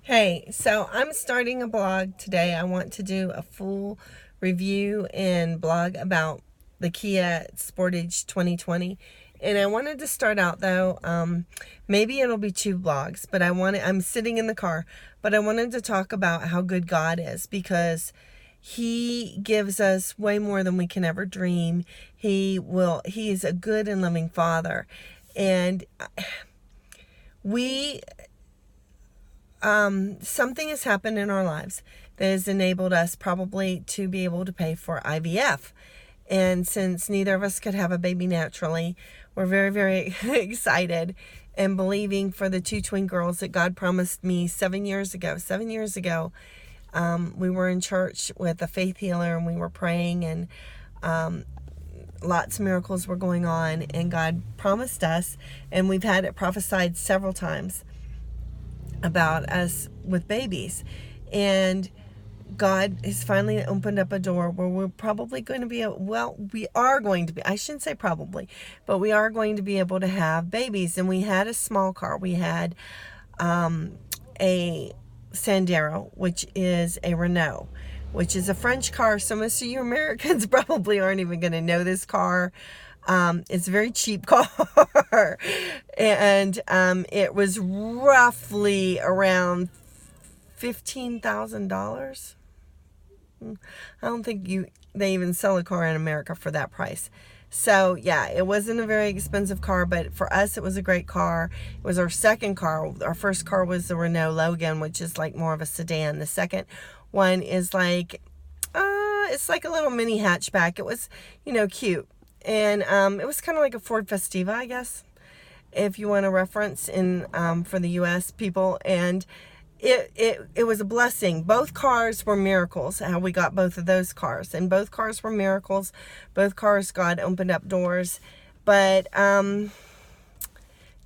Hey, so I'm starting a blog today. I want to do a full review and blog about the Kia Sportage 2020. And I wanted to start out though, maybe it'll be 2 blogs, but I'm sitting in the car, but I wanted to talk about how good God is, because He gives us way more than we can ever dream. He is a good and loving Father. And we something has happened in our lives that has enabled us probably to be able to pay for IVF. And since neither of us could have a baby naturally, we're very, very excited and believing for the 2 twin girls that God promised me 7 years ago. 7 years ago, we were in church with a faith healer and we were praying, and lots of miracles were going on, and God promised us, and we've had it prophesied several times about us with babies. And God has finally opened up a door where we're probably going to be, I shouldn't say probably, but we are going to be able to have babies. And we had a small car. We had a Sandero, which is a Renault, which is a French car. So most of you Americans probably aren't even going to know this car. It's a very cheap car, and it was roughly around $15,000. I don't think they even sell a car in America for that price. So yeah, it wasn't a very expensive car, but for us it was a great car. It was our second car. Our first car was the Renault Logan, which is like more of a sedan. The second one is like, it's like a little mini hatchback. It was, cute. And it was kind of like a Ford Festiva, I guess, if you want a reference in for the U.S. people. And it was a blessing. Both cars were miracles, how we got both of those cars. And both cars were miracles. Both cars, God opened up doors. But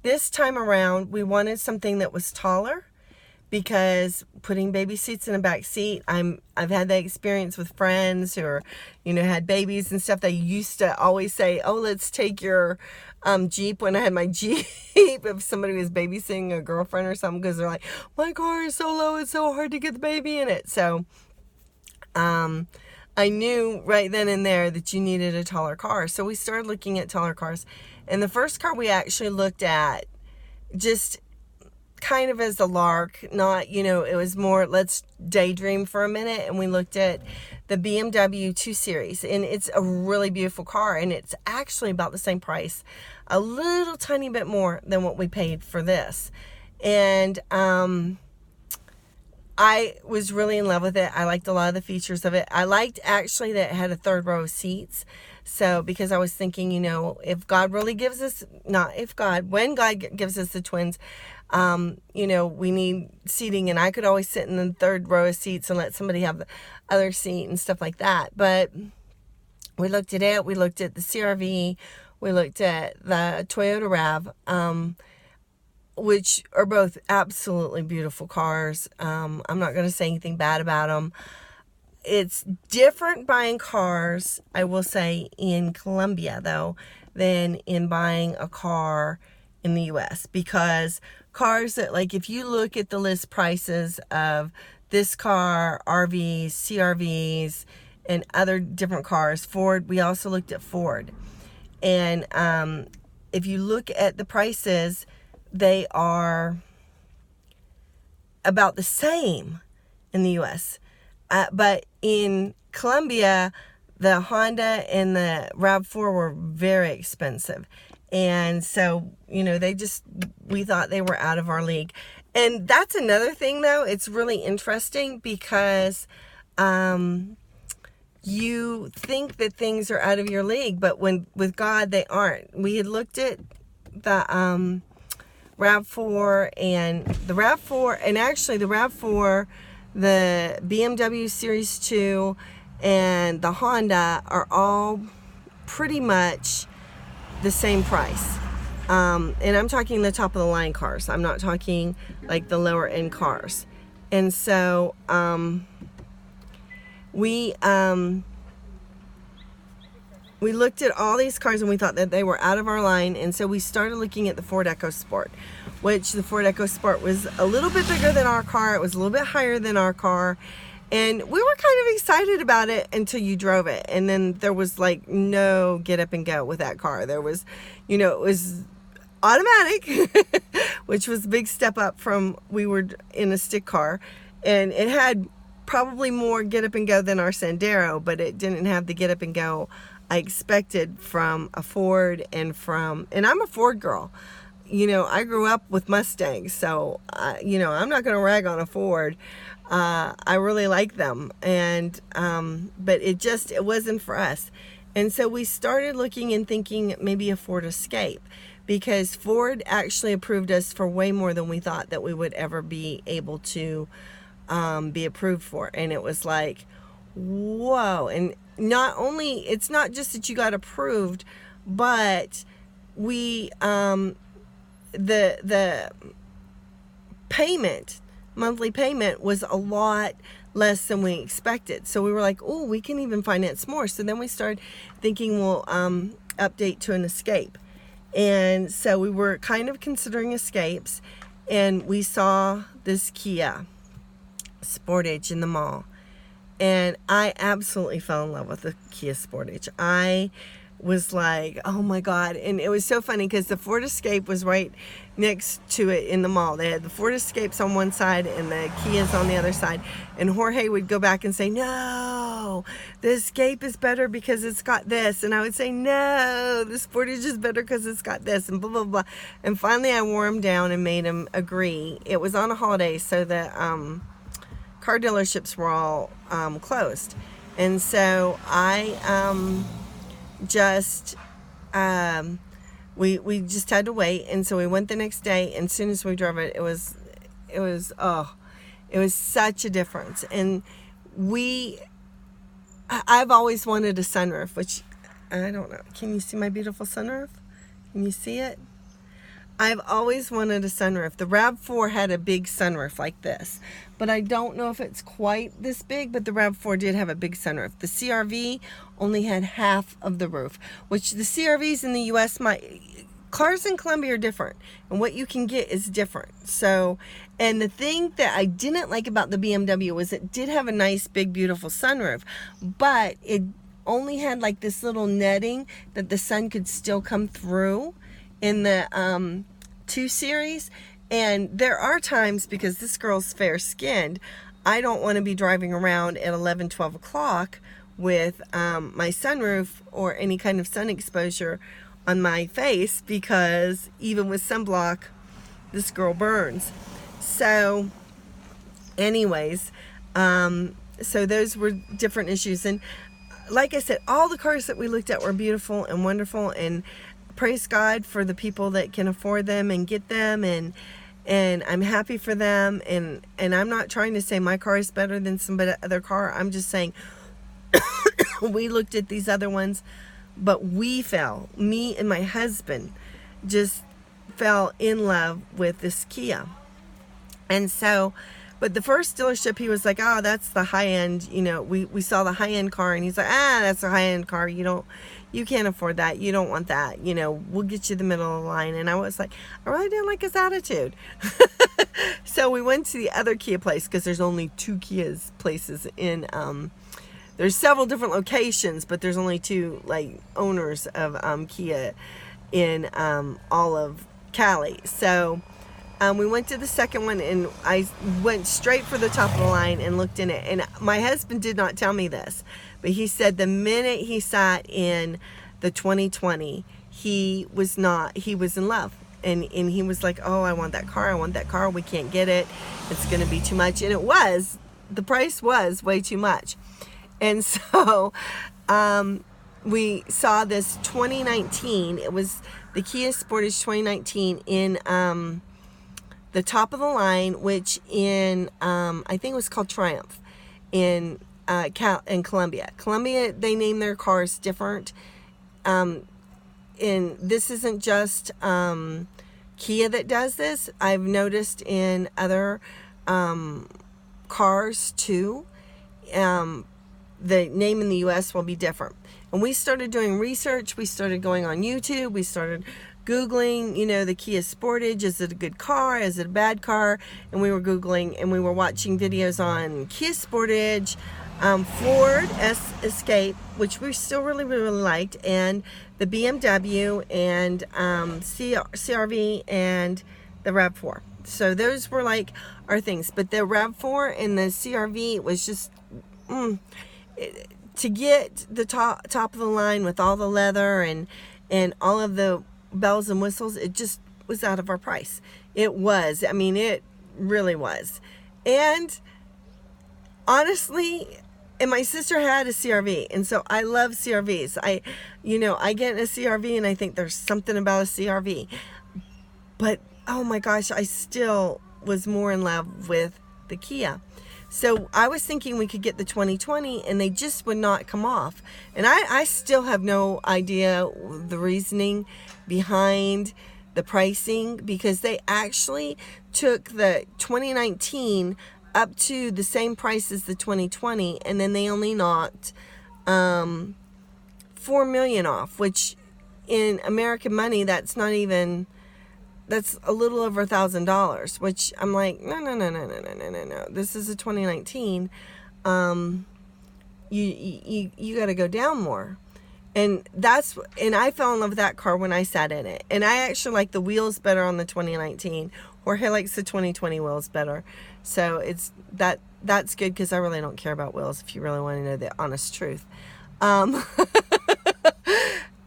this time around, we wanted something that was taller, because putting baby seats in a back seat, I've had that experience with friends who are, had babies and stuff. They used to always say, "Oh, let's take your Jeep," when I had my Jeep, if somebody was babysitting a girlfriend or something, because they're like, "My car is so low, it's so hard to get the baby in it." So I knew right then and there that you needed a taller car. So we started looking at taller cars. And the first car we actually looked at, just kind of as a lark, not, it was more, let's daydream for a minute. And we looked at the BMW 2 Series, and it's a really beautiful car, and it's actually about the same price, a little tiny bit more than what we paid for this. And I was really in love with it. I liked a lot of the features of it. I liked actually that it had a 3rd row of seats. So, because I was thinking, if God really gives us, when God gives us the twins, we need seating, and I could always sit in the 3rd row of seats and let somebody have the other seat and stuff like that. But we looked at it. We looked at the CR-V. We looked at the Toyota RAV, which are both absolutely beautiful cars. I'm not going to say anything bad about them. It's different buying cars, I will say, in Colombia, though, than in buying a car in the U.S. Because cars that, like, if you look at the list prices of this car, RVs, CRVs, and other different cars, Ford, we also looked at Ford. And if you look at the prices, they are about the same in the U.S., but in Colombia, the Honda and the RAV4 were very expensive. And so, we thought they were out of our league. And that's another thing, though. It's really interesting because you think that things are out of your league, but with God, they aren't. We had looked at the RAV4 and the RAV4, and actually the RAV4, the BMW Series 2, and the Honda are all pretty much the same price. And I'm talking the top of the line cars. I'm not talking like the lower end cars. And so we we looked at all these cars and we thought that they were out of our line, and so we started looking at the Ford EcoSport, which the Ford EcoSport was a little bit bigger than our car. It was a little bit higher than our car, and we were kind of excited about it until you drove it, and then there was like no get up and go with that car. There was, you know, it was automatic, which was a big step up from we were in a stick car, and it had probably more get up and go than our Sandero, but it didn't have the get up and go I expected from a Ford, and I'm a Ford girl. You know, I grew up with Mustangs, so you know, I'm not going to rag on a Ford. I really like them, and but it wasn't for us. And so we started looking and thinking maybe a Ford Escape, because Ford actually approved us for way more than we thought that we would ever be able to be approved for. And it was like, whoa. And not only, it's not just that you got approved, but we the payment, monthly payment, was a lot less than we expected. So we were like, oh, we can even finance more. So then we started thinking we'll update to an Escape. And so we were kind of considering Escapes, and we saw this Kia Sportage in the mall, and I absolutely fell in love with the Kia Sportage. I was like, oh my God. And it was so funny because the Ford Escape was right next to it in the mall. They had the Ford Escapes on one side and the Kias on the other side, and Jorge would go back and say, no, the Escape is better because it's got this, and I would say, no, the Sportage is better because it's got this, and blah blah blah. And finally I wore him down and made him agree. It was on a holiday, so the car dealerships were all closed, and so I we just had to wait. And so we went the next day, and as soon as we drove it, it was such a difference. And I've always wanted a sunroof, which I don't know, can you see my beautiful sunroof? Can you see it? I've always wanted a sunroof. The RAV4 had a big sunroof like this, but I don't know if it's quite this big, but the RAV4 did have a big sunroof. The CRV only had half of the roof, which the CRVs in the US, cars in Colombia are different, and what you can get is different. So, and the thing that I didn't like about the BMW was it did have a nice, big, beautiful sunroof, but it only had like this little netting that the sun could still come through in the 2 Series. And there are times, because this girl's fair skinned, I don't want to be driving around at 11, 12 o'clock with my sunroof or any kind of sun exposure on my face, because even with sunblock, this girl burns. So anyways, so those were different issues. And like I said, all the cars that we looked at were beautiful and wonderful, and praise God for the people that can afford them and get them, and I'm happy for them, and I'm not trying to say my car is better than some other car. I'm just saying we looked at these other ones, but me and my husband just fell in love with this Kia. And so, but the first dealership, he was like, oh, that's the high end, you know, we saw the high end car, and he's like, that's a high end car, you can't afford that, you don't want that, we'll get you the middle of the line. And I was like, I really didn't like his attitude. So we went to the other Kia place, because there's only 2 Kia's places in there's several different locations, but there's only 2 like owners of Kia in all of Cali. So we went to the second one, and I went straight for the top of the line and looked in it. And my husband did not tell me this, but he said the minute he sat in the 2020, he was in love. And he was like, oh, I want that car. We can't get it. It's going to be too much. And the price was way too much. And so we saw this 2019. It was the Kia Sportage 2019 in the top of the line, which in I think it was called Triumph in Colombia. Colombia, they name their cars different. And this isn't just Kia that does this. I've noticed in other cars too. the name in the U.S. will be different. And we started doing research. We started going on YouTube. We started Googling, the Kia Sportage. Is it a good car? Is it a bad car? And we were Googling, and we were watching videos on Kia Sportage, Ford Escape, which we still really, really liked, and the BMW, and CRV, and the RAV4. So those were like our things. But the RAV4 and the CRV was just... to get the top of the line with all the leather and all of the bells and whistles, it just was out of our price. It was. I mean, it really was. And honestly, and my sister had a CRV, and so I love CRVs. I get in a CRV and I think there's something about a CRV. But oh my gosh, I still was more in love with the Kia. So I was thinking we could get the 2020, and they just would not come off. And I still have no idea the reasoning behind the pricing, because they actually took the 2019 up to the same price as the 2020, and then they only knocked $4 million off, which in American money, that's a little over $1,000, which I'm like, no. This is a 2019. You got to go down more. And I fell in love with that car when I sat in it. And I actually like the wheels better on the 2019. Jorge likes the 2020 wheels better. So that's good, because I really don't care about wheels, if you really want to know the honest truth.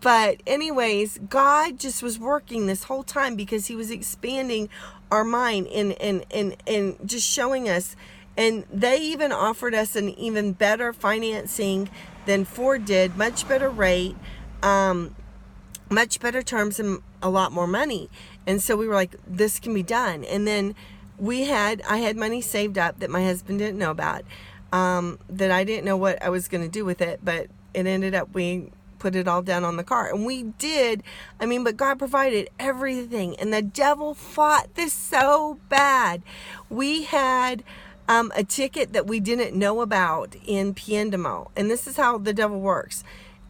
But anyways, God just was working this whole time, because he was expanding our mind and just showing us. And they even offered us an even better financing than Ford did, much better rate, much better terms, and a lot more money. And so we were like, this can be done. And then I had money saved up that my husband didn't know about, that I didn't know what I was going to do with it, but it ended up we put it all down on the car. And we did. But God provided everything. And the devil fought this so bad. We had a ticket that we didn't know about in Piendamo. And this is how the devil works.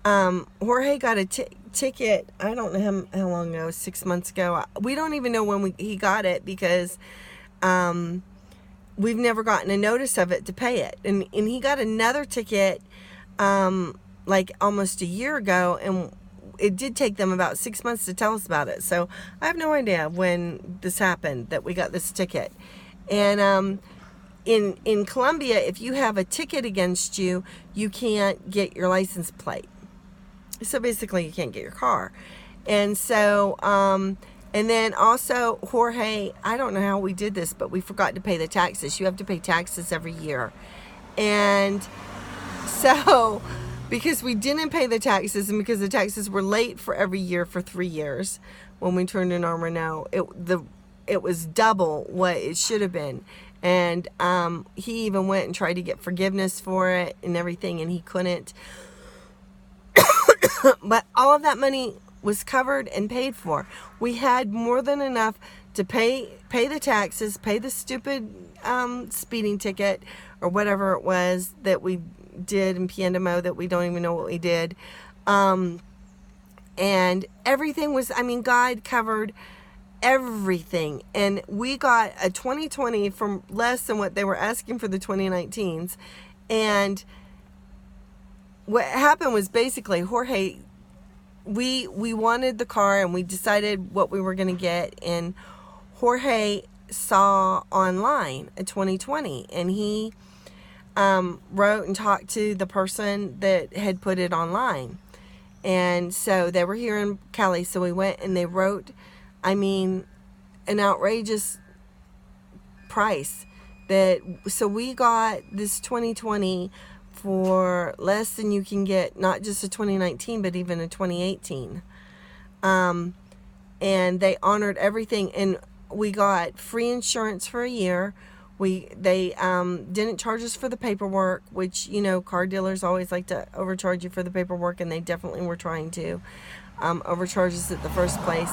Jorge got a ticket, I don't know how long ago, 6 months ago. We don't even know when he got it, because we've never gotten a notice of it to pay it. And he got another ticket like almost a year ago, and it did take them about 6 months to tell us about it. So I have no idea when this happened, that we got this ticket. And in Colombia, if you have a ticket against you, you can't get your license plate. So basically, you can't get your car. And so, and then also, Jorge, I don't know how we did this, but we forgot to pay the taxes. You have to pay taxes every year. And so, because we didn't pay the taxes, and because the taxes were late for every year for 3 years, when we turned in our Renault, it was double what it should have been. And he even went and tried to get forgiveness for it and everything, and he couldn't. But all of that money was covered and paid for. We had more than enough to pay the taxes, pay the stupid speeding ticket or whatever it was that we did in Piendamo that we don't even know what we did. And everything was, God covered everything. And we got a 2020 for less than what they were asking for the 2019s. And what happened was, basically, Jorge, we wanted the car, and we decided what we were going to get, and Jorge saw online a 2020, and he wrote and talked to the person that had put it online. And so they were here in Cali, so we went and they wrote, an outrageous price. So we got this 2020 for less than you can get, not just a 2019, but even a 2018. And they honored everything, and we got free insurance for a year. They didn't charge us for the paperwork, which, car dealers always like to overcharge you for the paperwork, and they definitely were trying to overcharge us at the first place.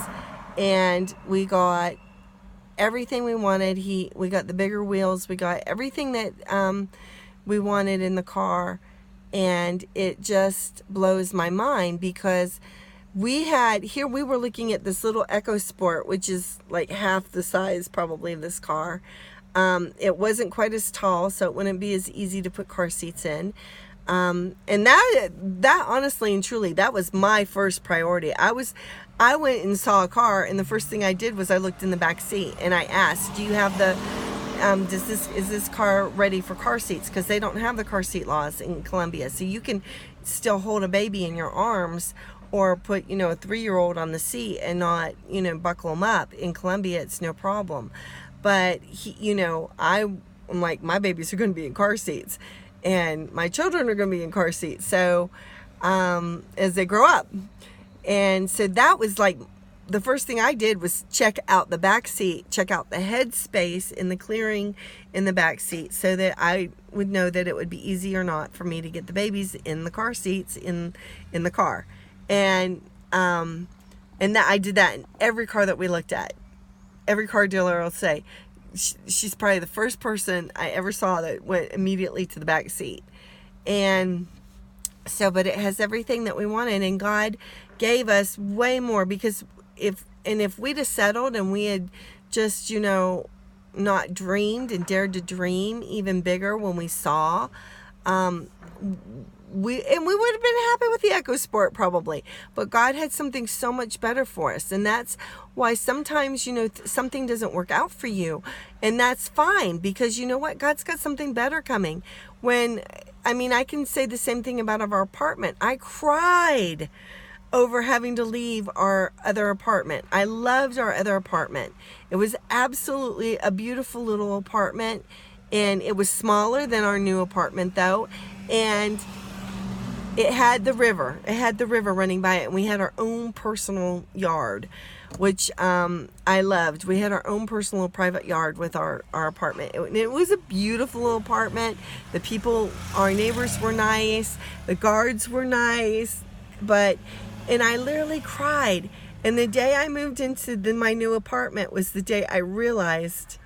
And we got everything we wanted. We got the bigger wheels. We got everything that we wanted in the car. And it just blows my mind because we were looking at this little EcoSport, which is like half the size probably of this car. It wasn't quite as tall, so it wouldn't be as easy to put car seats in. And that honestly and truly, that was my first priority. I went and saw a car, and the first thing I did was I looked in the back seat and I asked, do you have the, is this car ready for car seats? Because they don't have the car seat laws in Colombia. So you can still hold a baby in your arms or put, a 3-year-old on the seat and not, buckle them up. In Colombia, it's no problem. But, I'm like, my babies are going to be in car seats. And my children are going to be in car seats. So, as they grow up. And so that was like, the first thing I did was check out the back seat, check out the head space in the clearing in the back seat so that I would know that it would be easy or not for me to get the babies in the car seats in the car. And that I did that in every car that we looked at. Every car dealer will say, she's probably the first person I ever saw that went immediately to the back seat. And so, but it has everything that we wanted, and God gave us way more, because if we'd have settled and we had just, not dreamed and dared to dream even bigger when we saw, we would have been happy with the EcoSport probably, but God had something so much better for us. And that's why sometimes, something doesn't work out for you, and that's fine, because you know what? God's got something better coming. I can say the same thing about our apartment. I cried over having to leave our other apartment. I loved our other apartment. It was absolutely a beautiful little apartment, and it was smaller than our new apartment though. And it had the river. It had the river running by it, and we had our own personal yard, which I loved. We had our own personal private yard with our apartment. It was a beautiful little apartment. The people, our neighbors were nice. The guards were nice. And I literally cried. And the day I moved into my new apartment was the day I realized,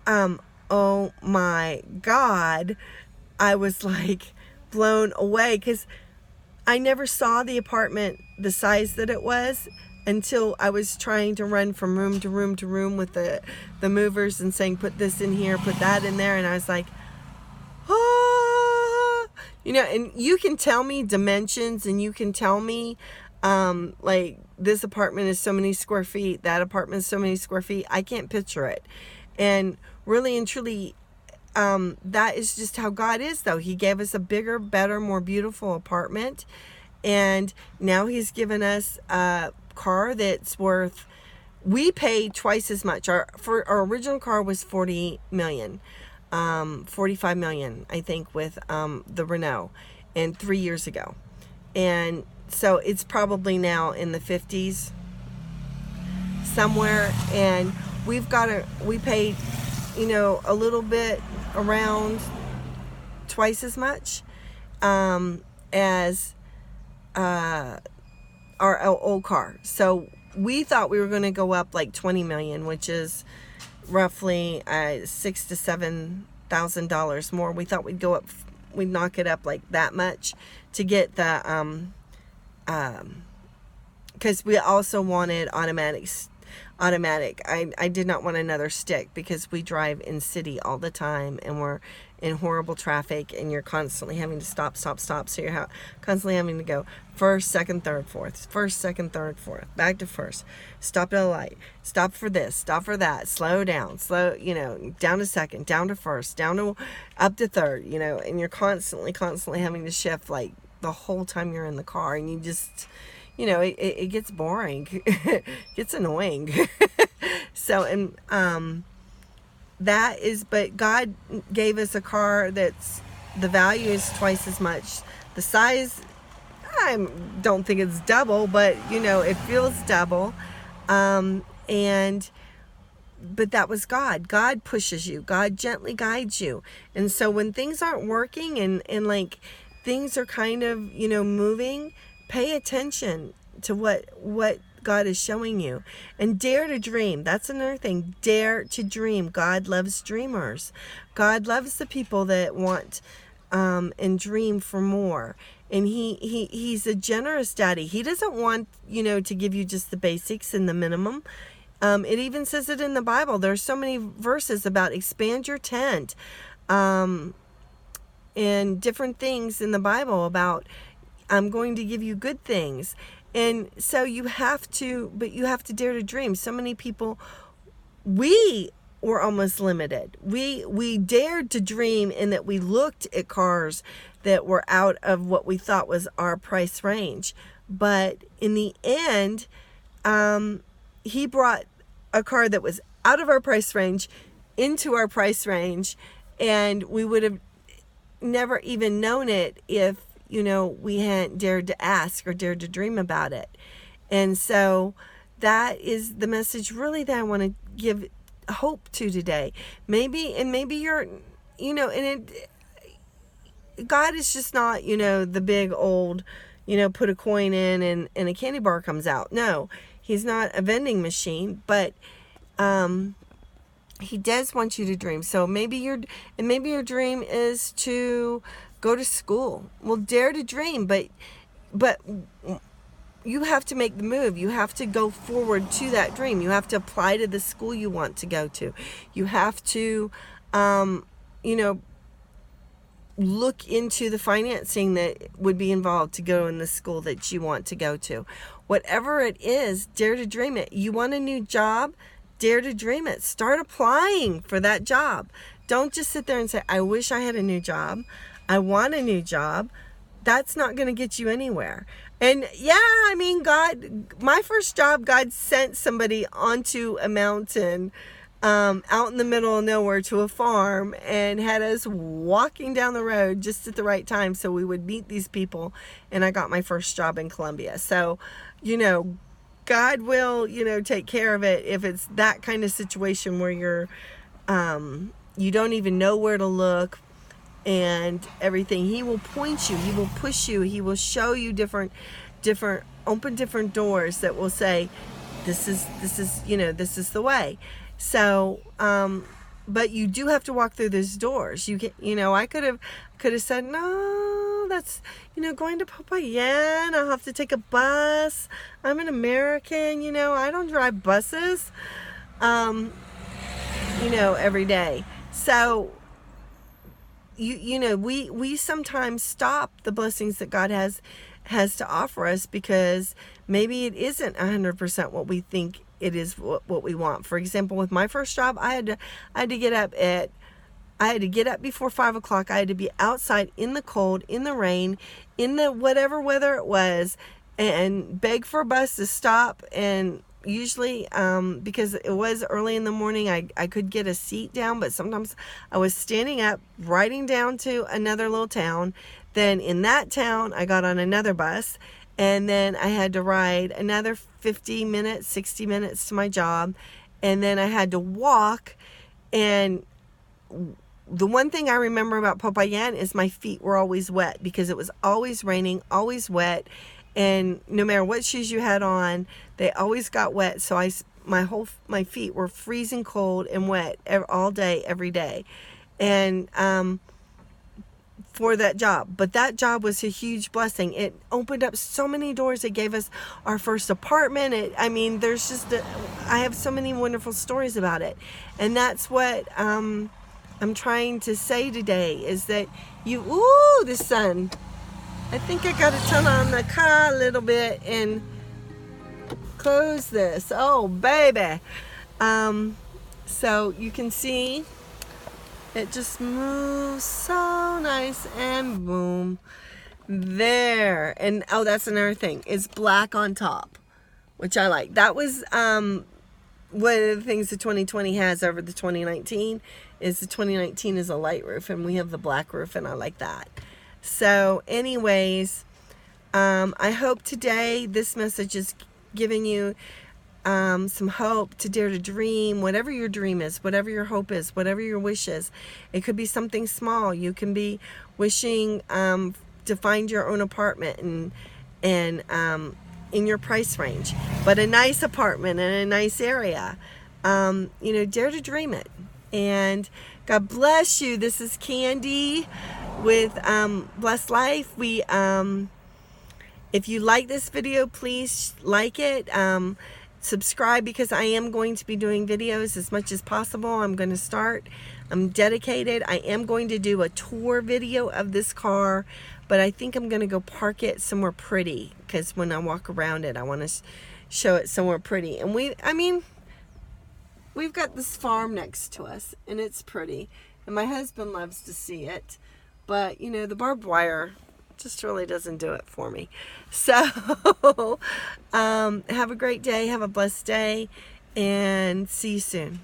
oh my God, I was like blown away, because I never saw the apartment the size that it was until I was trying to run from room to room to room with the movers and saying, put this in here, put that in there. And I was like, and you can tell me dimensions, and you can tell me, like, this apartment is so many square feet, that apartment is so many square feet. I can't picture it. And really and truly, that is just how God is, though. He gave us a bigger, better, more beautiful apartment. And now he's given us a car that's worth, we paid twice as much. Our original car was $40 million. 45 million, I think, with the Renault, and 3 years ago. And so it's probably now in the 50s somewhere. And we paid, a little bit around twice as much as our old car. So we thought we were going to go up like 20 million, which is roughly $6,000 to $7,000 more. We thought we'd knock it up like that much to get the because we also wanted automatic. I did not want another stick, because we drive in city all the time, and we're in horrible traffic, and you're constantly having to stop. So you're constantly having to go first, second, third, fourth, first, second, third, fourth, back to first, stop at a light, stop for this, stop for that, slow down, down to second, down to first, down to up to third, and you're constantly having to shift like the whole time you're in the car, and you just, it gets boring, it gets annoying. So, and but God gave us a car that's, the value is twice as much. The size, I don't think it's double, but it feels double. But that was God. God pushes you. God gently guides you. And so when things aren't working and like things are kind of, moving, pay attention to what God is showing you, and dare to dream. That's another thing. Dare to dream. God loves dreamers. God loves the people that want and dream for more. And he's a generous daddy. He doesn't want, to give you just the basics and the minimum. It even says it in the Bible. There's so many verses about expand your tent, and different things in the Bible about I'm going to give you good things. And so you have to dare to dream. So many people, we were almost limited. We dared to dream in that we looked at cars that were out of what we thought was our price range. But in the end, he brought a car that was out of our price range into our price range, and we would have never even known it if, we hadn't dared to ask or dared to dream about it. And so that is the message really that I want to give hope to today. Maybe you're, God is just not, the big old, put a coin in and a candy bar comes out. No, he's not a vending machine, but he does want you to dream. So maybe your dream is to go to school. Well, dare to dream, but you have to make the move. You have to go forward to that dream. You have to apply to the school you want to go to. You have to, look into the financing that would be involved to go in the school that you want to go to. Whatever it is, dare to dream it. You want a new job? Dare to dream it. Start applying for that job. Don't just sit there and say, I wish I had a new job. I want a new job. That's not going to get you anywhere. And God, my first job, God sent somebody onto a mountain, out in the middle of nowhere to a farm, and had us walking down the road just at the right time so we would meet these people. And I got my first job in Colombia. So, God will, take care of it if it's that kind of situation where you're, you don't even know where to look and everything. He will point you. He will push you. He will show you different doors that will say, this is the way. So, but you do have to walk through those doors. You get, I could have said, no, that's, going to Popayán, I'll have to take a bus. I'm an American, I don't drive buses, every day. So, we sometimes stop the blessings that God has to offer us because maybe it isn't 100% what we think it is, what we want. For example, with my first job, I had to get up before 5 o'clock. I had to be outside in the cold, in the rain, in the whatever weather it was, and beg for a bus to stop. And usually, because it was early in the morning, I could get a seat down, but sometimes I was standing up, riding down to another little town. Then in that town, I got on another bus, and then I had to ride another 50 minutes, 60 minutes to my job. And then I had to walk. And the one thing I remember about Popayán is my feet were always wet because it was always raining, always wet. And no matter what shoes you had on, they always got wet. So my feet were freezing cold and wet all day, every day. And, for that job. But that job was a huge blessing. It opened up so many doors. It gave us our first apartment. I have so many wonderful stories about it. And that's what I'm trying to say today is that the sun. I think I got to turn on the car a little bit and close this. Oh, baby. So you can see it just moves so nice, and boom, there. And that's another thing. It's black on top, which I like. That was one of the things the 2020 has over the 2019 is the 2019 is a light roof, and we have the black roof, and I like that. So anyways, I hope today this message is giving you some hope to dare to dream, whatever your dream is, whatever your hope is, whatever your wish is. It could be something small. You can be wishing to find your own apartment and in your price range, but a nice apartment in a nice area. Dare to dream it. And God bless you. This is Candy with Blessed Life. If you like this video, please like it. Subscribe, because I am going to be doing videos as much as possible. I'm dedicated. I am going to do a tour video of this car, but I think I'm going to go park it somewhere pretty, because when I walk around it, I want to show it somewhere pretty. And we've got this farm next to us, and it's pretty, and my husband loves to see it, but you know, the barbed wire just really doesn't do it for me. So have a great day, have a blessed day, and see you soon.